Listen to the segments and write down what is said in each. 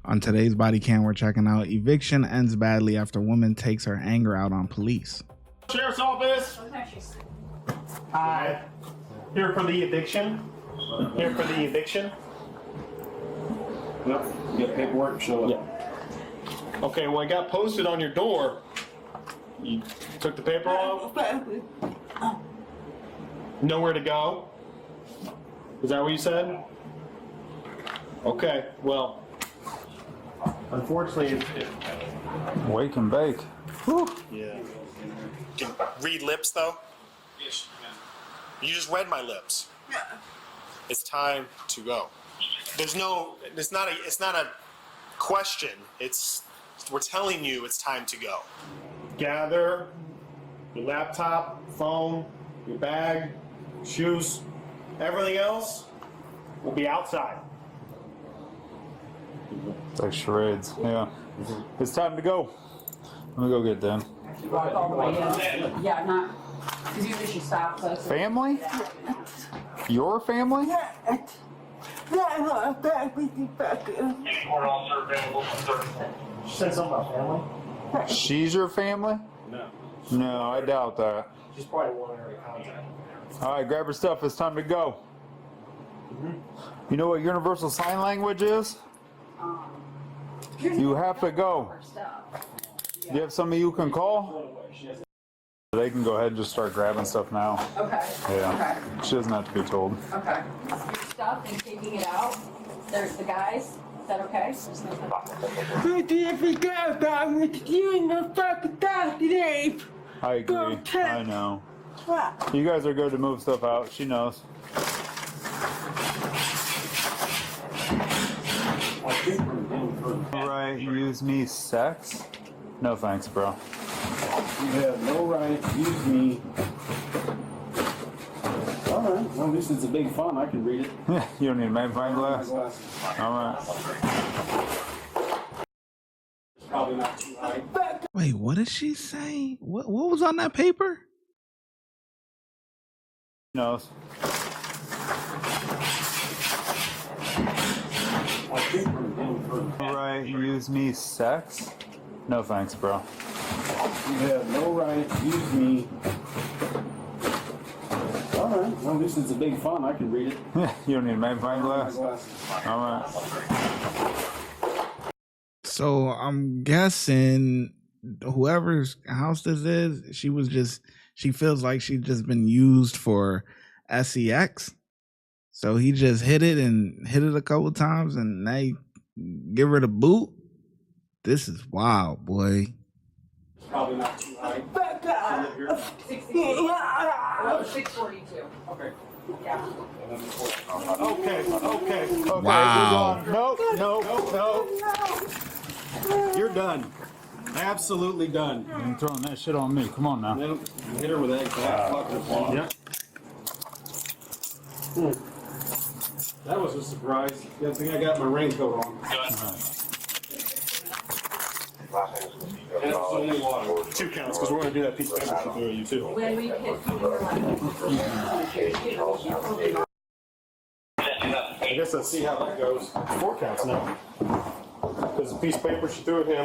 On today's body cam, we're checking out eviction ends badly after woman takes her anger out on police. Sheriff's office. Hi. Here for the eviction. Here for the eviction. Yep. Get paperwork. Show up. Yeah. Okay. Well, I got posted on your door. You took the paper off. Nowhere to go. Is that what you said? Okay. Well, unfortunately, Wake and bake. Whew. yeah. Can read lips though? Yes. You just read my lips. Yeah. It's time to go. There's no. It's not a question. We're telling you it's time to go. Gather your laptop, phone, your bag, shoes, everything else will be outside. It's like charades. Yeah. It's time to go. Let me go get them. Walk all the way in. Yeah, not, because usually she stops us. Family? Your family? She said something about family? She's your family? No. No, I doubt that. She's probably wanting her to contact. All right, grab her stuff. It's time to go. You know what universal sign language is? You have to go. Do you have somebody you can call? They can go ahead and just start grabbing stuff now. Okay. Yeah. Okay. She doesn't have to be told. Okay. Your stuff and taking it out. There's the guys. Is that okay? I agree. I know. You guys are good to move stuff out. She knows. Right, use me sex? No thanks, bro. You have no right to use me. All right. Well, this is a big fun. I can read it. You don't need a magnifying glass? All right. Probably not too high. Wait, what did she say? What was on that paper? She knows. Right, use me sex? No thanks, bro. You have no right to use me. All right. Well, this is a big fun. I can read it. You don't need a magnifying glass? All right. So I'm guessing whoever's house this is, she feels like she's just been used for sex. So he just hit it a couple times and they give her the boot. This is wild, boy. Probably not too high. 642. Okay. Yeah. Okay. Wow. Nope. You're done. Absolutely done. You ain't throwing that shit on me. Come on now. Then hit her with that fucking Yep. That was a surprise. Good thing I got my raincoat on. That's only water. 2 counts, because we're going to do that piece of paper for you too. When we hit I guess let's see how that goes. 4 counts now. There's a piece of paper she threw at him.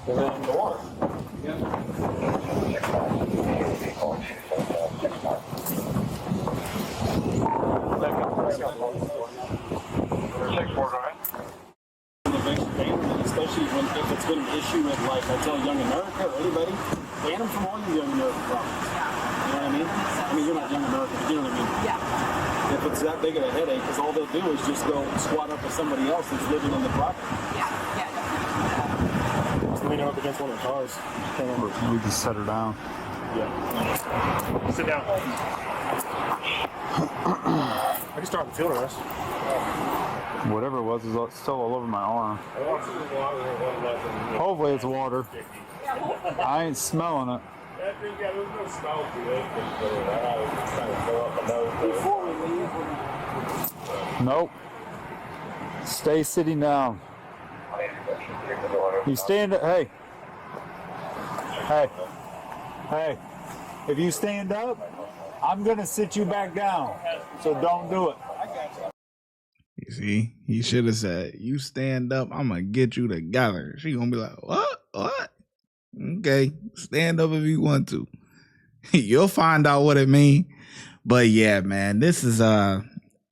And then the water. Especially if it's been an issue with, like, I tell Young America or anybody, ban them from all your Young America problems. You know what I mean? I mean, you're not Young America, but you know what I mean? Yeah. If it's that big of a headache, because all they'll do is just go squat up with somebody else that's living in the property. Yeah. Just lean up against one of the cars. We just set her down. Yeah. Sit down. I can start the field arrest. Whatever it was is still all over my arm. Hopefully it's water. I ain't smelling it. Nope. Stay sitting down. You stand up. Hey. If you stand up, I'm gonna sit you back down. So don't do it. See, he should have said, "You stand up, I'm gonna get you together." She gonna be like, "What? What? Okay, stand up if you want to." You'll find out what it mean. But yeah, man, this is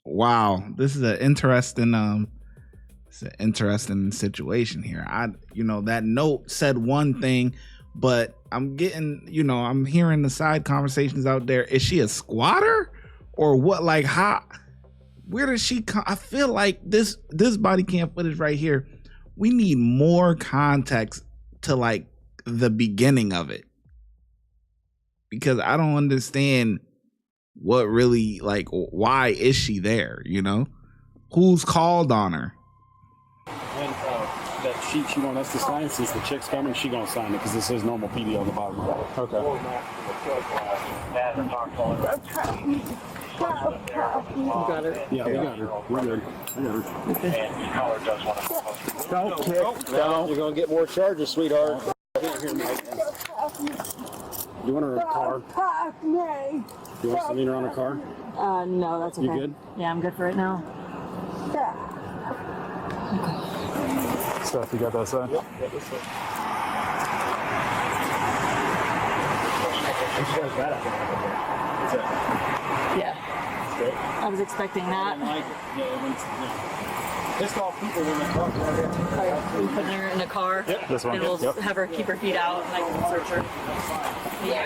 wow. This is it's an interesting situation here. That note said one thing, but I'm hearing the side conversations out there. Is she a squatter or what? Like, how? Where does she come? I feel like this body cam footage right here, we need more context to like the beginning of it, because I don't understand what really, like, why is she there? Who's called on her? And that sheet she want us to sign, since the chick's coming, she gonna sign it because it says normal PD on the bottom. Okay. You got her. Yeah, we got her. We're good. I got her. Don't kick. Don't. You're gonna get more charges, sweetheart. Here, Mike. You want her in a car? You want Selena on a car? No, that's okay. You good? Yeah, I'm good for it now. Stuff, you got that side? Yep. Yeah. I was expecting that. It's called people in the car. We put her in a car. Yep. This one. And we'll Yep. have her keep her feet out and I can search her. Yeah.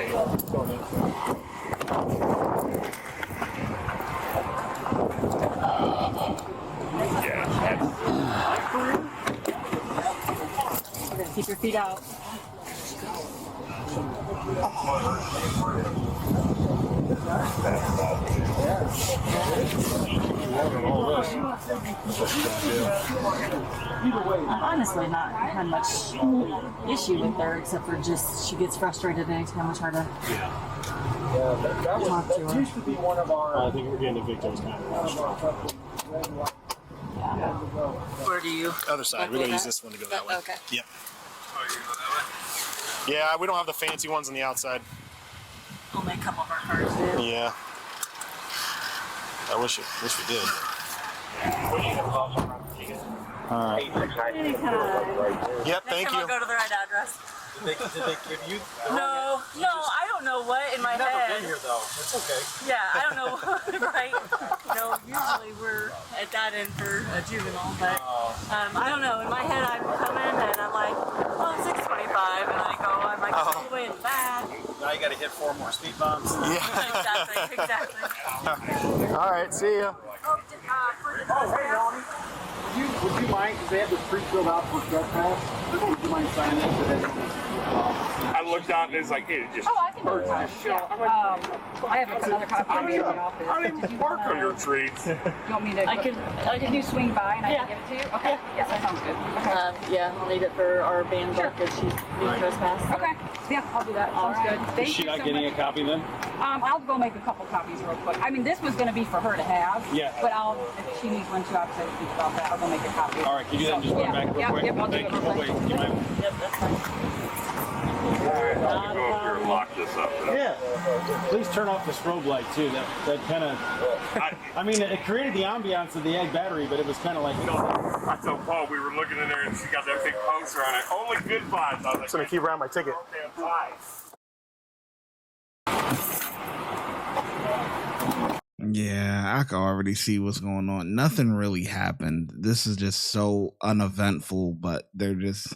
Okay, keep your feet out. I've honestly not had much issue with her, except for just she gets frustrated anytime I try to talk to her. Used to be one of our. I think we're getting evicted. Where do you? Other side. We're gonna use this one to go that way. Okay. Yep. Yeah, we don't have the fancy ones on the outside. Only a couple of our cars do. Yeah. I wish we did. All right. Yep, Next thank time you. I'll go to the right address. Did they give you? No, I don't know what in my head. Never been here though. It's okay. Yeah, I don't know what, right? Usually we're at that end for a juvenile, but I don't know. In my head, I'm coming and I'm like, oh, 625, and I'm like, all the way in the back. Now you got to hit 4 more speed bumps. Yeah. Exactly. All right, see ya. Oh, hey, Ronnie. Would you mind, because they have this pre-filled out for trespass, would you mind signing it for that? I looked out and it's like, it just Oh, I can do hurts that. the shell. I'm like, I have another copy I of don't it in even, the office. I don't even park on your streets. You want me to? I could you swing by and I Yeah. can give it to you? Okay. Yes, that sounds good. Okay. yeah, I'll need it for our band book because she's being trespassed. Okay. Yeah, I'll do that. Sounds good. Thank Is she you not so getting much. a copy then? I'll go make a couple copies real quick. I mean, this was going to be for her to have. Yeah. But if she needs one too, I'll say about that. I'll go make a copy. All right, can you do that? Just run back real Yep, quick. yep, I'll do Thank it you. real quick. Wait, you mind? Yep, that's fine. Go up here and lock this up. Yeah. Please turn off the strobe light too. That kind of. I mean, it created the ambiance of the egg battery, but it was kind of like. I told Paul we were looking in there and she got that big poster on it. Only good vibes. I was like, So to keep around my ticket. damn vibes. Yeah, I can already see what's going on. Nothing really happened. This is just so uneventful, but they're just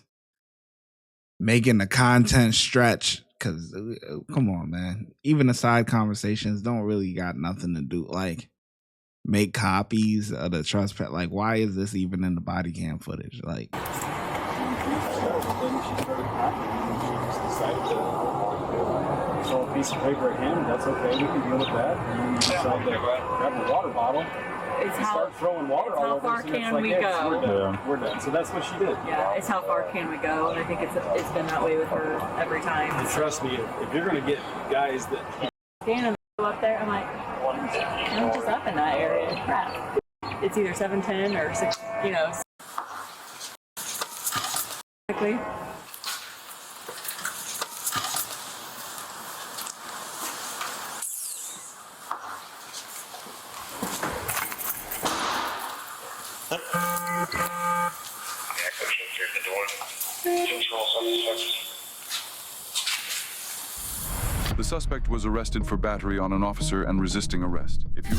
making the content stretch. Cause come on, man. Even the side conversations don't really got nothing to do. Like, make copies of the trust pet. Like, why is this even in the body cam footage? Like, So a piece of paper at hand, that's okay. We can deal with that. And you decide to grab the water bottle. It's and start throwing water all how over far us, and it's can like, we hey, go? We're done. Yeah. We're done. So that's what she did. Yeah, it's how far can we go, and I think it's been that way with her every time. And trust me, if you're gonna get guys that Standing up there, I'm like, I'm just up in that area. Crap. It's either 710 or 6, quickly. Pushing through the door. Control suspect. The suspect was arrested for battery on an officer and resisting arrest. If you